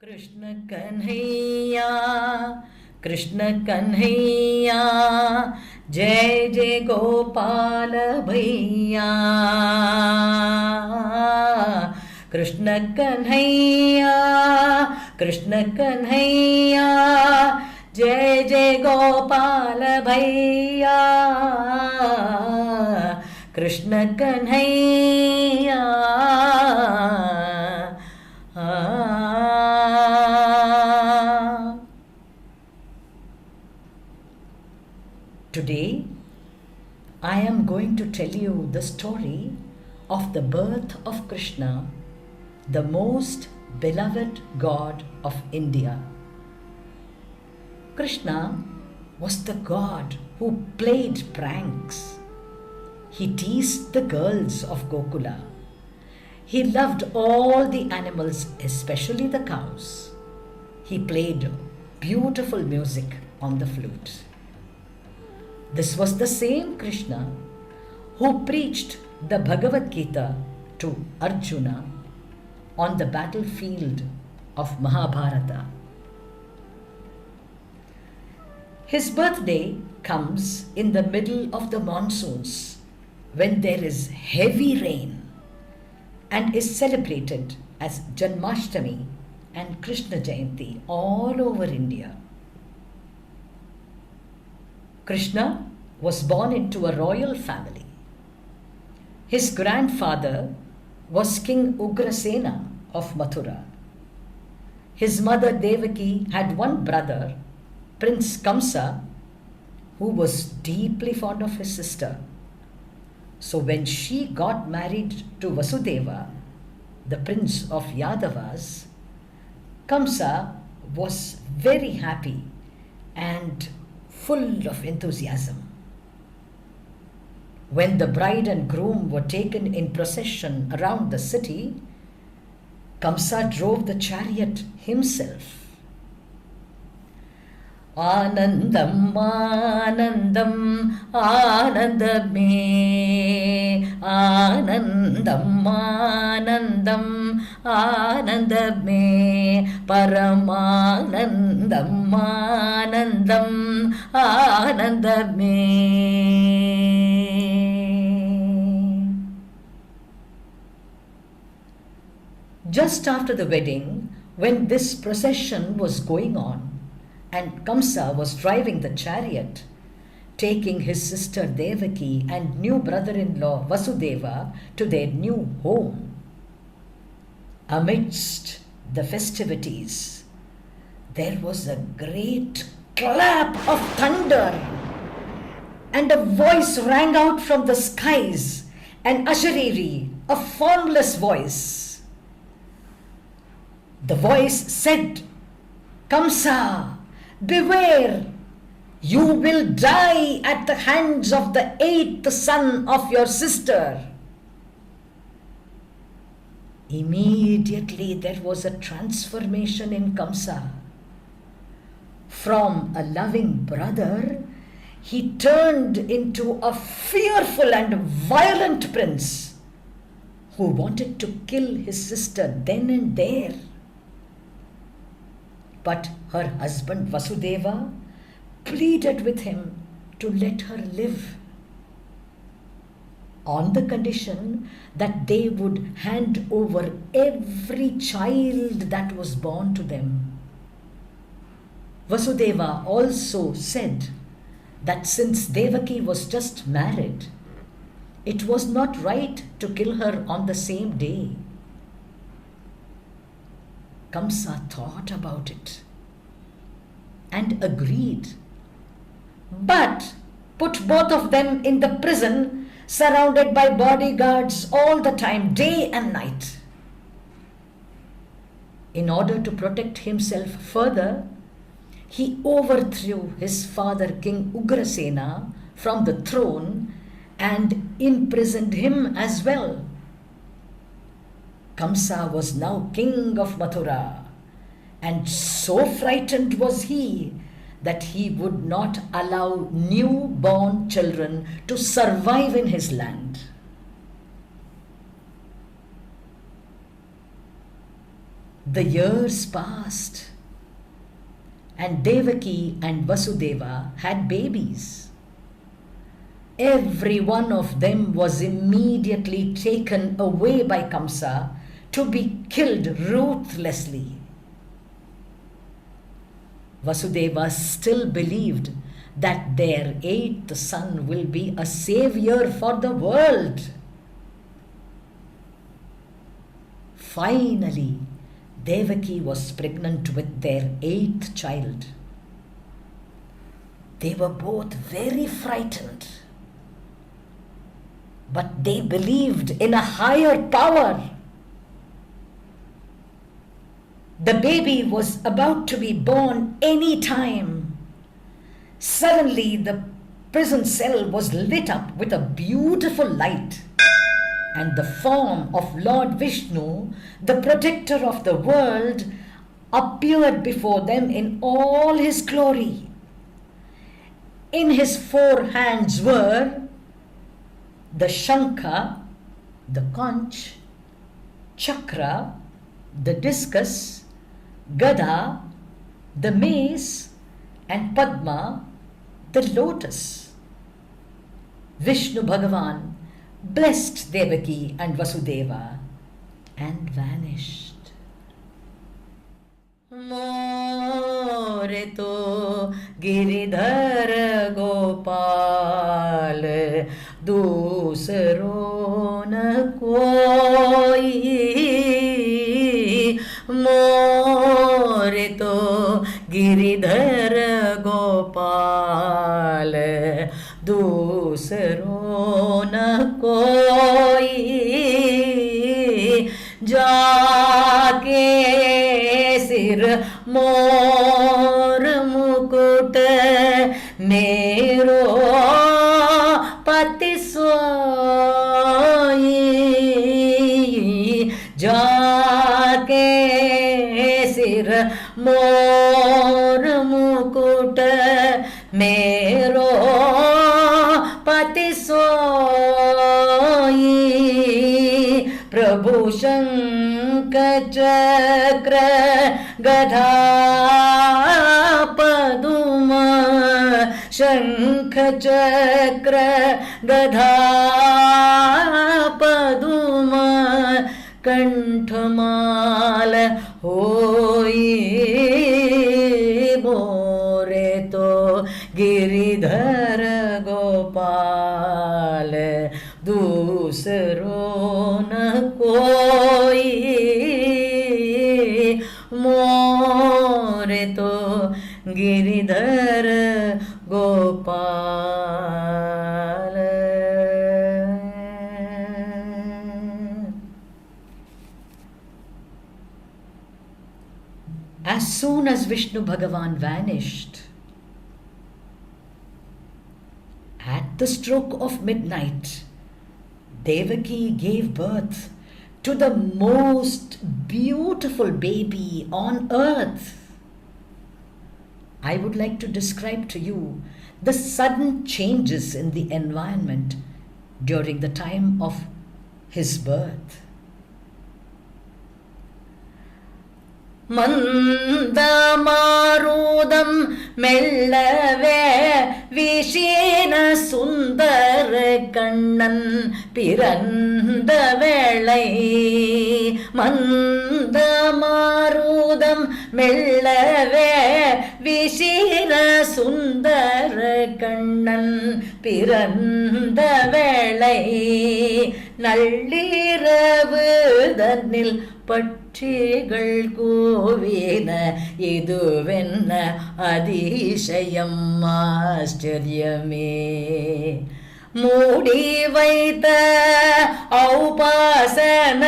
Krishna Kanhaiya, Krishna Kanhaiya, Jai Jai Gopal Bhaiya. Krishna Kanhaiya, Krishna Kanhaiya, Jai Jai Gopal Bhaiya. Krishna Kanhaiya. Today, I am going to tell you the story of the birth of Krishna, the most beloved god of India. Krishna was the god who played pranks. He teased the girls of Gokula. He loved all the animals, especially the cows. He played beautiful music on the flute. This was the same Krishna who preached the Bhagavad Gita to Arjuna on the battlefield of Mahabharata. His birthday comes in the middle of the monsoons when there is heavy rain and is celebrated as Janmashtami and Krishna Jayanti all over India. Krishna was born into a royal family. His grandfather was King Ugrasena of Mathura. His mother Devaki had one brother, Prince Kamsa, who was deeply fond of his sister. So when she got married to Vasudeva, the prince of Yadavas, Kamsa was very happy and full of enthusiasm. When the bride and groom were taken in procession around the city, Kamsa drove the chariot himself. Anandam, Anandam, Anandame, Anandam, Anandam, Anandame, Paramanandam, Anandam, Anandame. Just after the wedding, when this procession was going on, and Kamsa was driving the chariot, taking his sister Devaki and new brother-in-law Vasudeva to their new home. Amidst the festivities, there was a great clap of thunder, and a voice rang out from the skies, an ashariri, a formless voice. The voice said, Kamsa, beware, you will die at the hands of the 8th son of your sister. Immediately there was a transformation in Kamsa. From a loving brother, he turned into a fearful and violent prince who wanted to kill his sister then and there. But her husband Vasudeva pleaded with him to let her live, on the condition that they would hand over every child that was born to them. Vasudeva also said that since Devaki was just married, it was not right to kill her on the same day. Kamsa thought about it and agreed, but put both of them in the prison, surrounded by bodyguards all the time, day and night. In order to protect himself further, he overthrew his father King Ugrasena from the throne and imprisoned him as well. Kamsa was now king of Mathura, and so frightened was he that he would not allow newborn children to survive in his land. The years passed, and Devaki and Vasudeva had babies. Every one of them was immediately taken away by Kamsa to be killed ruthlessly. Vasudeva still believed that their eighth son will be a savior for the world. Finally, Devaki was pregnant with their eighth child. They were both very frightened, but they believed in a higher power. The baby was about to be born any time. Suddenly, the prison cell was lit up with a beautiful light, and the form of Lord Vishnu, the protector of the world, appeared before them in all his glory. In his 4 hands were the Shankha, the conch, Chakra, the discus, Gada, the mace, and Padma, the lotus. Vishnu Bhagavan blessed Devaki and Vasudeva and vanished. मोरे तो गिरिधर गोपाल दूसरो न कोई मोरे तो गिरिधर गोपाल दूसरो न कोई जाके सिर मोर मुकुट मेरो पति सोई जाके सिर मोर मुकुट मेरो पति सोई प्रभु शंख चक्र गधा पदुम शंख चक्र गधा पदुम कंठमाल होई मोरे तो गिरिधर गोपाल दूसरो न कोई मोरे तो Giridhar Gopal. As soon as Vishnu Bhagavan vanished, at the stroke of midnight, Devaki gave birth to the most beautiful baby on earth. I would like to describe to you the sudden changes in the environment during the time of his birth. മന്ദമാരുതം മെല്ലവേ വിശീന സുന്ദര കണ്ണൻ പിറந்த വേളை മന്ദമാരുതം മെല്ലവേ വിശീന സുന്ദര കണ്ണൻ പിറந்த വേளை நள்ளிரவு தன்னில் பட்சிகள் கூவின இதுவென்ன அதிசயம் ஆச்சரியமே மூடி வைத்த ஔபாசன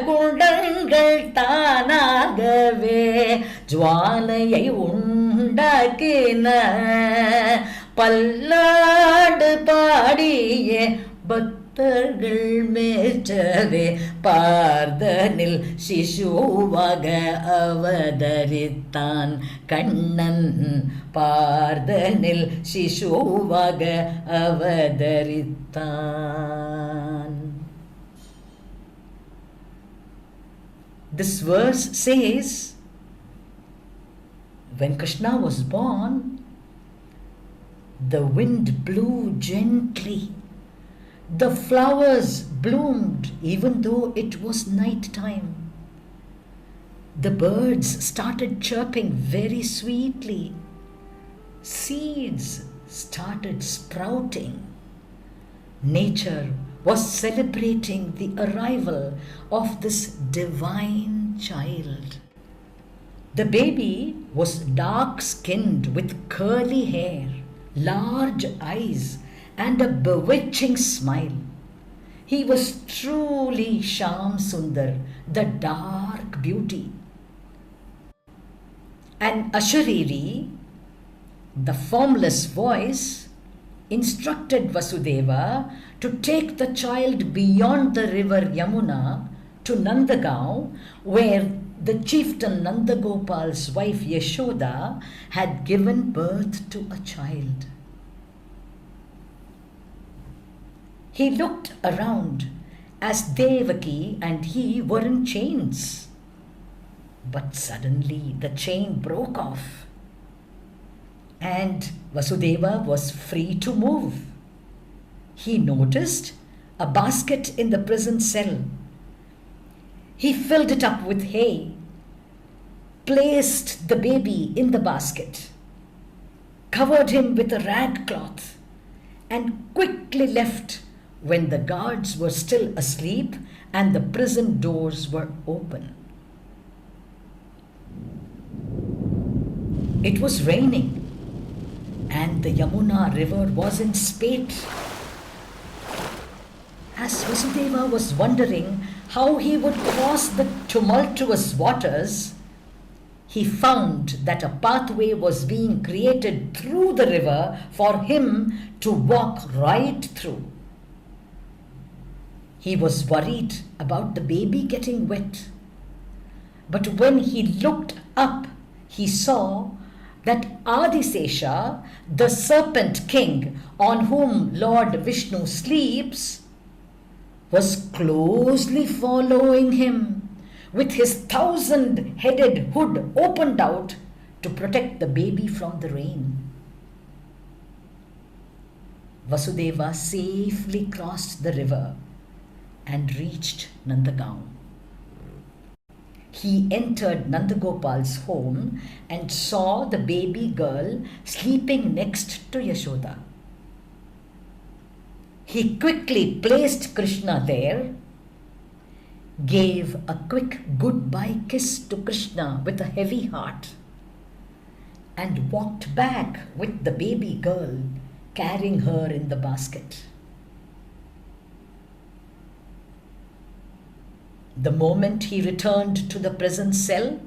குண்டங்கள் தானாகவே ஜுவாலையை உண்டாக்கின பல்லாண்டு பாடிய பக்தர்கள் மேற்றவே பார்தனில் சிசுவாக அவதரித்தான் Kannan பார்தனில் சிசுவாக அவதரித்தான். This verse says, when Krishna was born, the wind blew gently. The flowers bloomed even though it was night time. The birds started chirping very sweetly. Seeds started sprouting. Nature was celebrating the arrival of this divine child. The baby was dark-skinned with curly hair, large eyes, and a bewitching smile. He was truly Shyam Sundar, the dark beauty. And Ashariri, the formless voice, instructed Vasudeva to take the child beyond the river Yamuna to Nandagaon, where the chieftain Nandagopal's wife Yashoda had given birth to a child. He looked around as Devaki and he were in chains. But suddenly the chain broke off and Vasudeva was free to move. He noticed a basket in the prison cell. He filled it up with hay, placed the baby in the basket, covered him with a rag cloth, and quickly left when the guards were still asleep and the prison doors were open. It was raining and the Yamuna river was in spate. As Vasudeva was wondering how he would cross the tumultuous waters, he found that a pathway was being created through the river for him to walk right through. He was worried about the baby getting wet. But when he looked up, he saw that Adisesha, the serpent king on whom Lord Vishnu sleeps, was closely following him with his 1,000-headed hood opened out to protect the baby from the rain. Vasudeva safely crossed the river and reached Nandagaon. He entered Nandagopal's home and saw the baby girl sleeping next to Yashoda. He quickly placed Krishna there, gave a quick goodbye kiss to Krishna with a heavy heart, and walked back with the baby girl, carrying her in the basket. The moment he returned to the prison cell,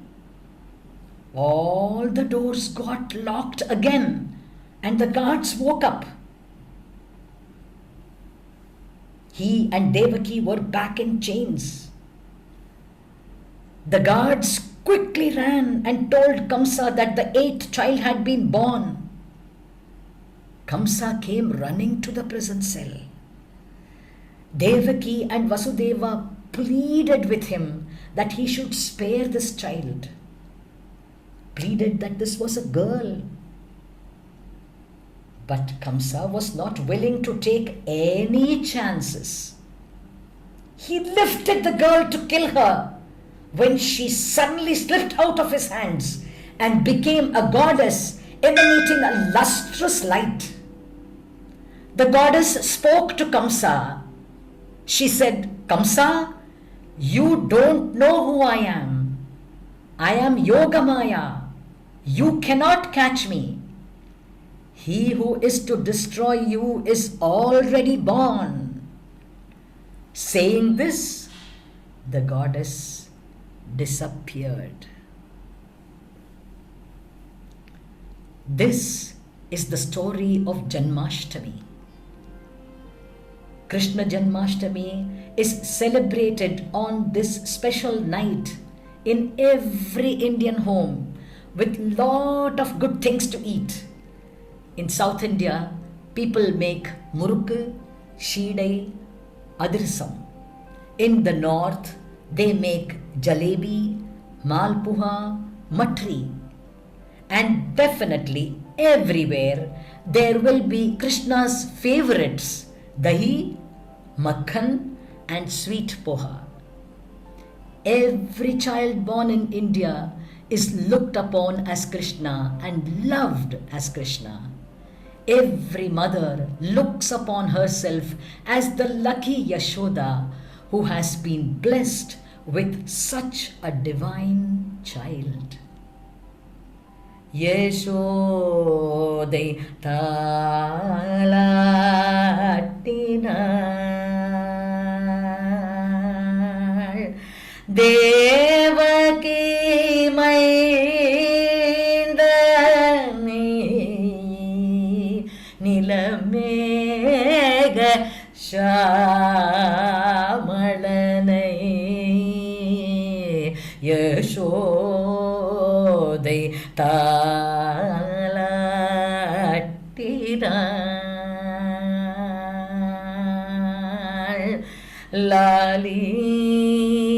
all the doors got locked again and the guards woke up. He and Devaki were back in chains. The guards quickly ran and told Kamsa that the 8th child had been born. Kamsa came running to the prison cell. Devaki and Vasudeva pleaded with him that he should spare this child. Pleaded that this was a girl. But Kamsa was not willing to take any chances. He lifted the girl to kill her when she suddenly slipped out of his hands and became a goddess emanating a lustrous light. The goddess spoke to Kamsa. She said, "Kamsa, you don't know who I am. I am Yogamaya. You cannot catch me. He who is to destroy you is already born." Saying this, the goddess disappeared. This is the story of Janmashtami. Krishna Janmashtami is celebrated on this special night in every Indian home with lot of good things to eat. In South India, people make murukku, sheedai, adirsam. In the north, they make jalebi, malpuha, matri. And definitely everywhere there will be Krishna's favorites, dahi, makhan and sweet poha. Every child born in India is looked upon as Krishna and loved as Krishna. Every mother looks upon herself as the lucky Yashoda who has been blessed with such a divine child. Yeshode talatinal Devaki maindani nilamega shamalane Yeshode talatinal lali